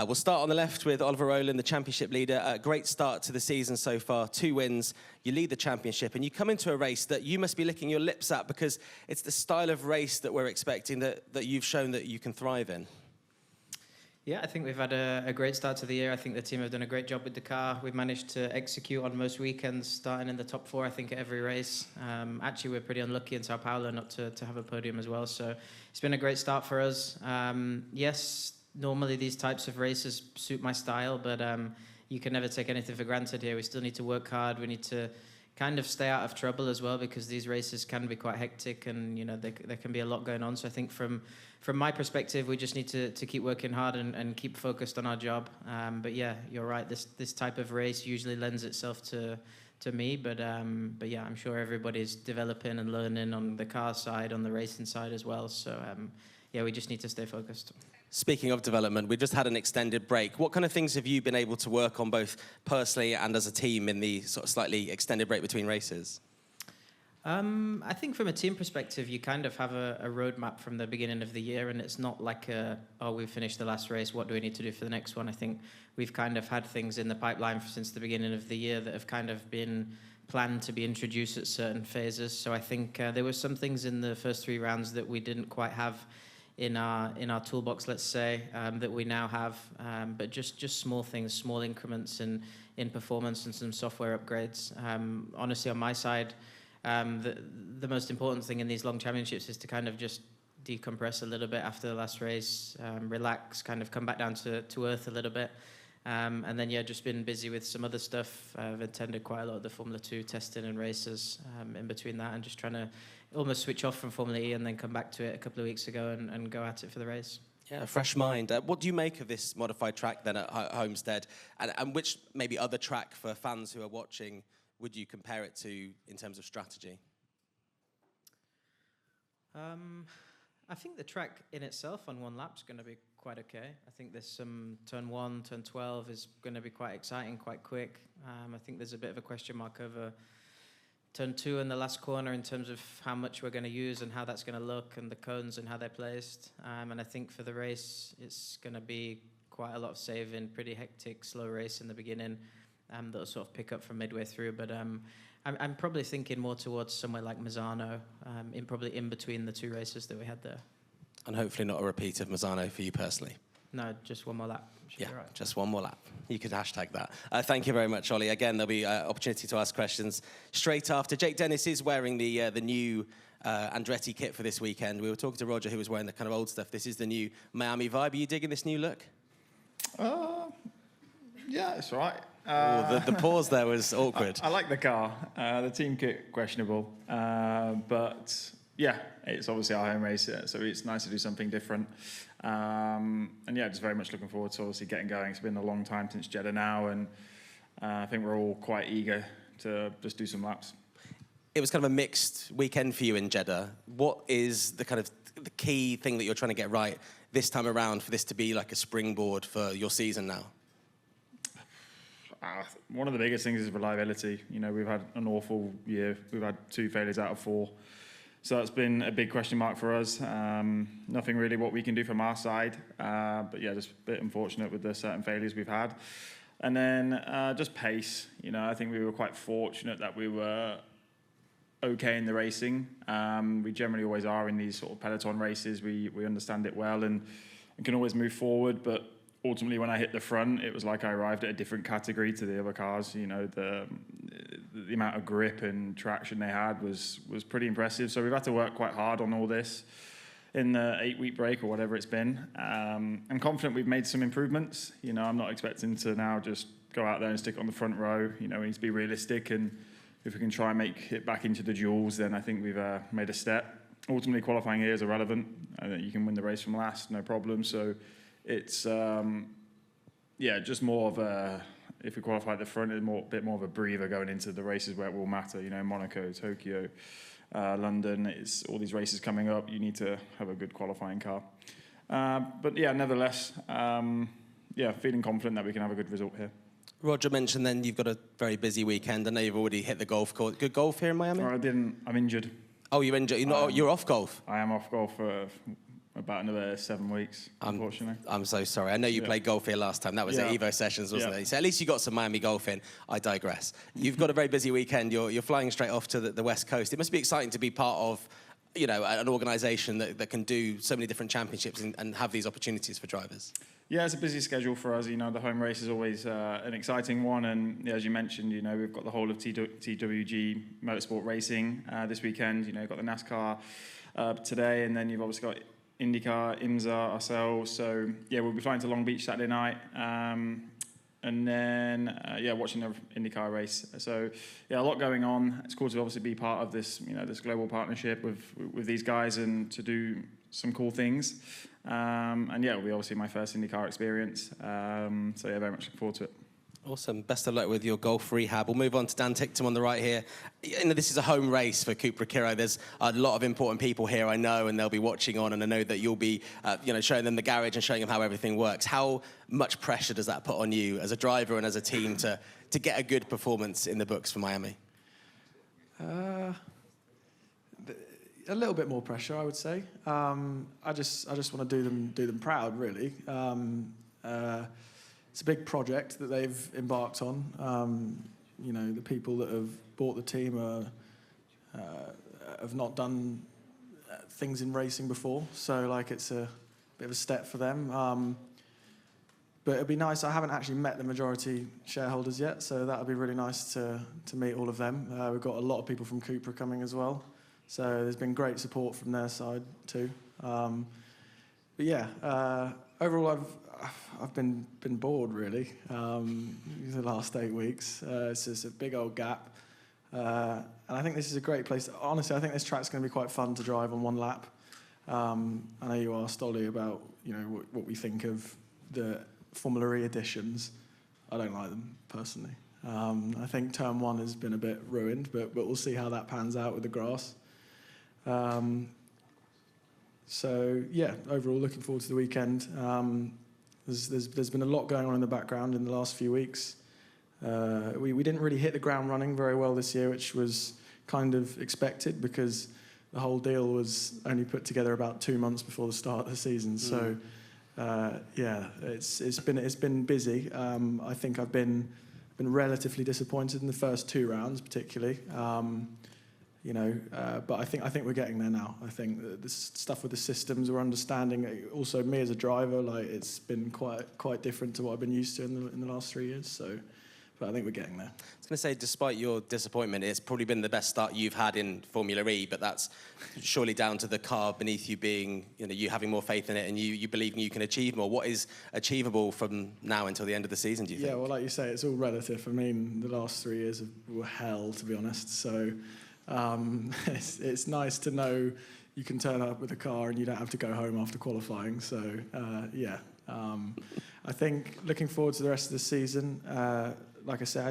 We'll start on the left with Oliver Rowland, the championship leader. A great start to the season so far, 2 wins. You lead the championship and you come into a race that you must be licking your lips at because it's the style of race that we're expecting that you've shown that you can thrive in. Yeah, I think we've had a great start to the year. I think the team have done a great job with the car. We've managed to execute on most weekends, starting in the top 4, I think, at every race. Actually, we're pretty unlucky in Sao Paulo not to have a podium as well. So it's been a great start for us. Yes, normally these types of races suit my style, but you can never take anything for granted here. We still need to work hard. We need to kind of stay out of trouble as well, because these races can be quite hectic and, you know, there can be a lot going on. So I think from my perspective, we just need to keep working hard and keep focused on our job. But yeah, you're right. This type of race usually lends itself to me. But yeah, I'm sure everybody's developing and learning on the car side, on the racing side as well. So yeah, we just need to stay focused. Speaking of development, we just had an extended break. What kind of things have you been able to work on both personally and as a team in the sort of slightly extended break between races? I think from a team perspective, you kind of have a roadmap from the beginning of the year, and it's not like oh, we've finished the last race, what do we need to do for the next one? I think we've kind of had things in the pipeline since the beginning of the year that have kind of been planned to be introduced at certain phases. So I think there were some things in the first 3 rounds that we didn't quite have in our toolbox, let's say, that we now have, but just small things, small increments in performance and some software upgrades. Honestly, on my side, the most important thing in these long championships is to kind of just decompress a little bit after the last race, relax, kind of come back down to earth a little bit. And then, yeah, just been busy with some other stuff. I've attended quite a lot of the Formula 2 testing and races in between that, and just trying to almost switch off from Formula E and then come back to it a couple of weeks ago and go at it for the race. Yeah, a fresh mind. What do you make of this modified track then at Homestead? And which maybe other track for fans who are watching would you compare it to in terms of strategy? I think the track in itself on one lap is going to be quite okay. I think there's some turn 1, turn 12 is going to be quite exciting, quite quick. I think there's a bit of a question mark over turn 2 and the last corner in terms of how much we're going to use and how that's going to look, and the cones and how they're placed. And I think for the race, it's going to be quite a lot of saving, pretty hectic, slow race in the beginning. That'll sort of pick up from midway through. But I'm probably thinking more towards somewhere like Misano, probably in between the 2 races that we had there. And hopefully not a repeat of Misano for you personally. No, just one more lap. Yeah, right. Just one more lap. You could hashtag that. Thank you very much, Ollie. Again, there'll be opportunity to ask questions straight after. Jake Dennis is wearing the new Andretti kit for this weekend. We were talking to Roger, who was wearing the kind of old stuff. This is the new Miami vibe. Are you digging this new look? Yeah, it's all right. The pause there was awkward. I like the car. The team kit, questionable. But yeah, it's obviously our home race, so it's nice to do something different. And yeah, just very much looking forward to obviously getting going. It's been a long time since Jeddah now, and I think we're all quite eager to just do some laps. It was kind of a mixed weekend for you in Jeddah. What is the kind of the key thing that you're trying to get right this time around for this to be like a springboard for your season now? One of the biggest things is reliability. You know, we've had an awful year. We've had 2 failures out of 4. So that's been a big question mark for us. Nothing really what we can do from our side. But yeah, just a bit unfortunate with the certain failures we've had. And then just pace. You know, I think we were quite fortunate that we were okay in the racing. We generally always are in these sort of peloton races. We understand it well and can always move forward. But ultimately, when I hit the front, it was like I arrived at a different category to the other cars. You know, the amount of grip and traction they had was pretty impressive. So we've had to work quite hard on all this in the 8-week break or whatever it's been. I'm confident we've made some improvements. You know, I'm not expecting to now just go out there and stick it on the front row. You know, we need to be realistic, and if we can try and make it back into the duels, then I think we've made a step. Ultimately, qualifying here is irrelevant. You can win the race from last, no problem. So it's, yeah, just more of a, if we qualify at the front, it's a bit more of a breather going into the races where it will matter. You know, Monaco, Tokyo, London, it's all these races coming up. You need to have a good qualifying car. But yeah, nevertheless, yeah, feeling confident that we can have a good result here. Roger mentioned then you've got a very busy weekend. I know you've already hit the golf course. Good golf here in Miami? I didn't. I'm injured. Oh, you're injured. You're off golf? I am off golf for about another 7 weeks, unfortunately. I'm so sorry. I know you played golf here last time. That was at Evo Sessions, wasn't it? So at least you got some Miami golf in. I digress. You've got a very busy weekend. You're flying straight off to the West Coast. It must be exciting to be part of, an organisation that can do so many different championships and have these opportunities for drivers. Yeah, it's a busy schedule for us. The home race is always an exciting one. And as you mentioned, we've got the whole of TWG Motorsport Racing this weekend. You've got the NASCAR today, and then you've obviously got IndyCar, IMSA, ourselves. So, we'll be flying to Long Beach Saturday night. And then, watching the IndyCar race. So, a lot going on. It's cool to obviously be part of this, this global partnership with these guys and to do some cool things. It'll be obviously my first IndyCar experience. Very much looking forward to it. Awesome. Best of luck with your golf rehab. We'll move on to Dan Ticktum on the right here. This is a home race for Cupra Kiro. There's a lot of important people here, I know, and they'll be watching on, and I know that you'll be, showing them the garage and showing them how everything works. How much pressure does that put on you as a driver and as a team to get a good performance in the books for Miami? A little bit more pressure, I would say. I just want to do them proud, really. It's a big project that they've embarked on. The people that have bought the team have not done things in racing before, so it's a bit of a step for them. But it'd be nice. I haven't actually met the majority shareholders yet, so that would be really nice to meet all of them. We've got a lot of people from Cupra coming as well, so there's been great support from their side too. Overall, I've been bored really the last 8 weeks. It's just a big old gap, and I think this is a great place. Honestly, I think this track's going to be quite fun to drive on one lap. I know you asked Ollie about what we think of the Formula E editions. I don't like them personally. I think Turn 1 has been a bit ruined, but we'll see how that pans out with the grass. Overall, looking forward to the weekend. There's been a lot going on in the background in the last few weeks. We didn't really hit the ground running very well this year, which was kind of expected because the whole deal was only put together about 2 months before the start of the season. So, it's been busy. I think I've been relatively disappointed in the first 2 rounds, particularly. But I think we're getting there now. I think the stuff with the systems we're understanding. Also, me as a driver, it's been quite different to what I've been used to in the last 3 years. So, but I think we're getting there. I was going to say, despite your disappointment, it's probably been the best start you've had in Formula E, but that's surely down to the car beneath you being, you having more faith in it and you believing you can achieve more. What is achievable from now until the end of the season, do you think? Yeah, well, like you say, it's all relative. I mean, the last 3 years were hell, to be honest. So it's nice to know you can turn up with a car and you don't have to go home after qualifying. So, I think looking forward to the rest of the season. Like I say,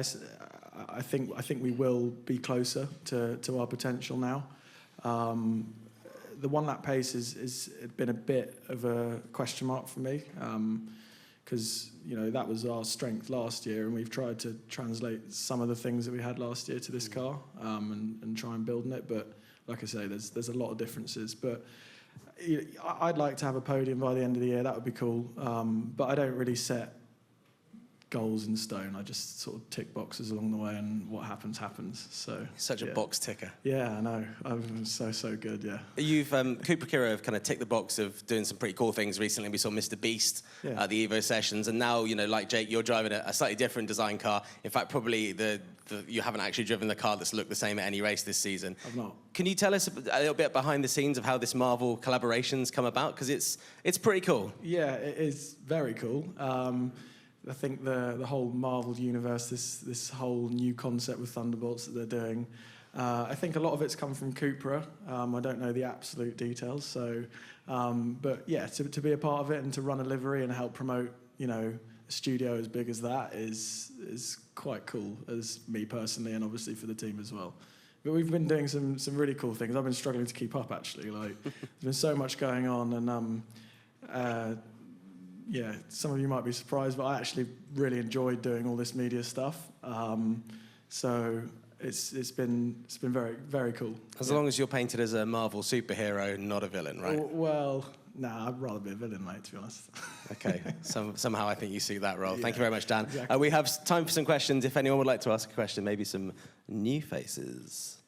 I think we will be closer to our potential now. The 1 lap pace has been a bit of a question mark for me because that was our strength last year, and we've tried to translate some of the things that we had last year to this car and try and build on it. But like I say, there's a lot of differences. But I'd like to have a podium by the end of the year. That would be cool. But I don't really set goals in stone. I just sort of tick boxes along the way, and what happens. So such a box ticker. Yeah, I know. I'm so good. Yeah. You've Cupra Kiro have kind of ticked the box of doing some pretty cool things recently. We saw Mr. Beast at the Evo Sessions, and now like Jake, you're driving a slightly different design car. In fact, probably you haven't actually driven the car that's looked the same at any race this season. I've not. Can you tell us a little bit behind the scenes of how this Marvel collaboration's come about? Because it's pretty cool. Yeah, it is very cool. I think the whole Marvel universe, this whole new concept with Thunderbolts that they're doing, I think a lot of it's come from Cupra. I don't know the absolute details, so but yeah, to be a part of it and to run a livery and help promote, a studio as big as that is quite cool, as me personally, and obviously for the team as well. But we've been doing some really cool things. I've been struggling to keep up actually. There's been so much going on, and some of you might be surprised, but I actually really enjoyed doing all this media stuff. So it's been very, very cool. As long as you're painted as a Marvel superhero, not a villain, right? Well, Nah, I'd rather be a villain, mate, to be honest. Okay, somehow I think you suit that role. Thank you Yeah, very much, Dan. exactly. We have time for some questions. If anyone would like to ask a question, maybe some new faces.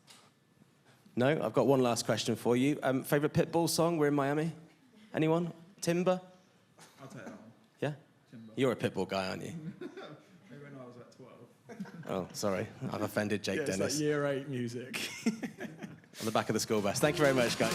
No? I've got one last question for you. Favourite Pitbull song? We're in Miami. Anyone? Timber? I'll take that one. Yeah? Timber. You're a Pitbull guy, aren't you? Maybe when I was at 12. Oh, sorry. I've offended Jake Yeah, it's Dennis. like year 8 music. On the back of the school bus. Thank you very much, guys.